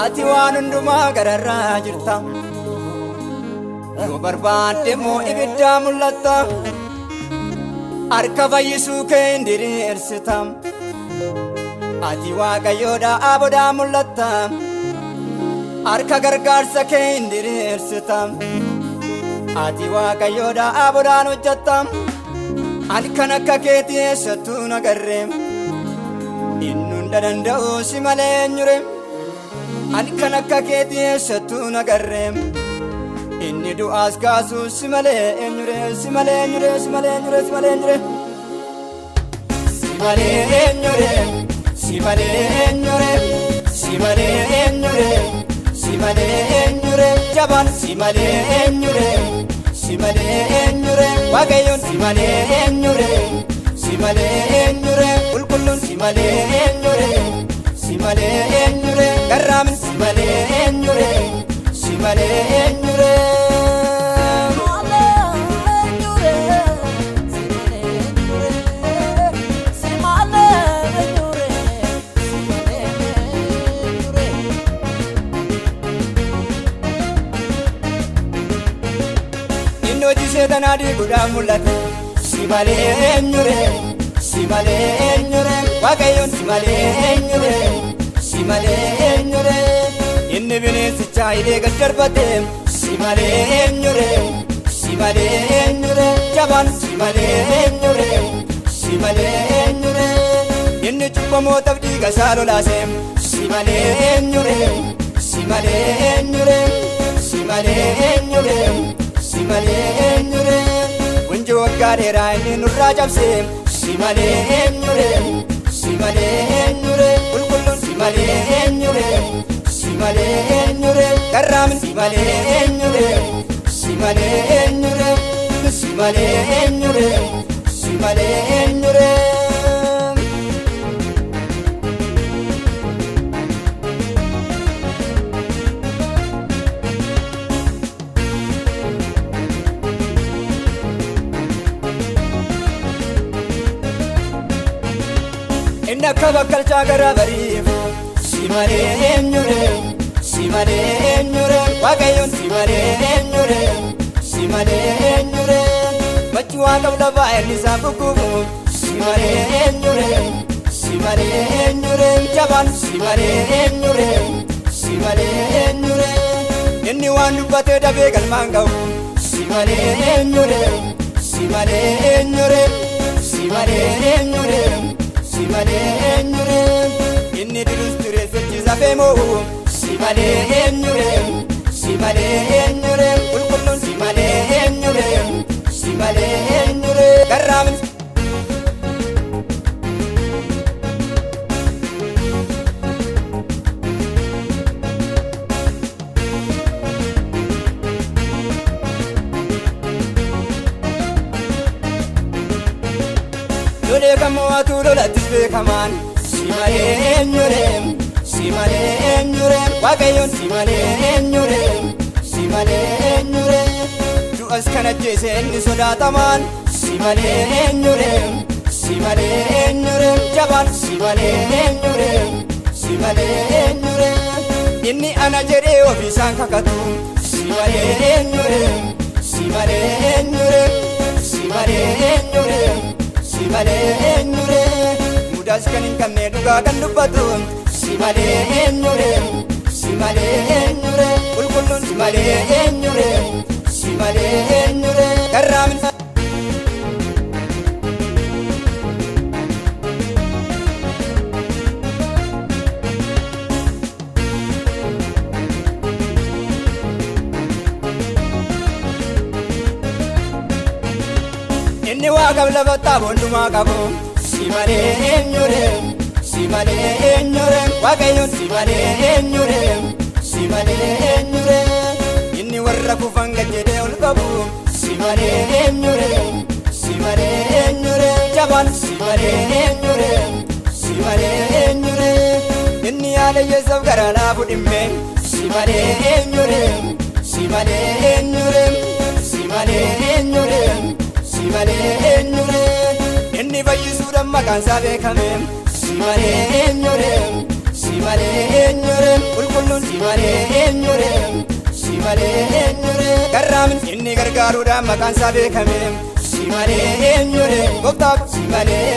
ati waan hundumaa gararraa jirta yoo barbaadde moo ibiddaa mul'atta harka fayyisuu kee hin diriirsita ati waaqayyoodha aboodhaa mul'atta harka gargaarsa kee hin diriirsita ati waaqayyoodha aboodhaan hojjetta halkan akka keetii eessattuu nagarree inni hunda danda'u si malee eenyure halkan akka keetii eessattuu nagarree inni du'aas kaasu si malee eenyure si malee eenyure si malee eenyure si malee eenyure si malee eenyure si malee eenyure si malee eenyure si malee eenyure jabaan si malee eenyure si malee eenyure waaqayyoon si malee eenyure si malee eenyure qulqulluun si malee eenyure si malee eenyure garraamin si malee eenyure si malee eenyure Seetanaa guddaa mul'ate si malee eenyure si malee eenyure waaqayyoon si malee eenyure si malee eenyure inni bineensicha hidhee gad darbate si malee eenyure si malee eenyure jabaan si malee eenyure si malee eenyure inni cubbamootaaf dhiiga isaa lolaase si malee eenyure si malee eenyure si malee eenyure si malee eenyure wanjoo waggaa dheeraa inni nurraa cabse si malee eenyure si malee eenyure qulqulluun si malee eenyure si malee eenyure garraamin si malee eenyure si malee eenyure si malee eenyure si malee eenyure Inna kabakkalchaa gara bariifu si malee eenyure si malee eenyure waaqayyoon si malee eenyure si malee eenyure machi waaqaf lafaa ellisaa bukkufu si malee eenyure si malee eenyure jabaan si malee eenyure si malee eenyure inni waan dubbatee dafee galmaan ga'u si malee eenyure si malee eenyure si malee eenyure si malee eenyure inni dirus ture sochiisa feemoo si malee eenyure si malee eenyure qulqulluun si malee eenyure si malee eenyure garraamin lolee kamoatu lolattis beekamaan si malee eenyure si malee eenyure waaqayyoon si malee eenyure si malee eenyure du'as kan ajjeese inni sodaatamaan si malee eenyure si malee eenyure jabaan si malee eenyure si malee eenyure inni ana jedhee ofiisaan kakatu si malee eenyure si malee eenyure si malee eenyure si malee eenyure mudaas kan hin qabne dhugaa kan dubbatu si malee eenyure si malee eenyure qulqulluun si malee eenyure si malee eenyure garraamin inni waaqaf lafattaa boondumaa qabu si malee eenyure si malee eenyure waaqayyoon si malee eenyure si malee eenyure inni warra kufan gad jedhee ol qabu si malee eenyure si malee eenyure jabaan si malee eenyure si malee eenyure inni yaada yeessaaf gara laafu dhimme si malee eenyure si malee eenyure si malee eenyure si malee eenyure inni fayyisuudhaan maqaan isaa beekame si malee eenyure si si malee eenyure qulqulluun si malee eenyure si malee eenyure garraamin inni gargaaruudhaan maqaan isaa beekame si malee eenyure gooftaaf si malee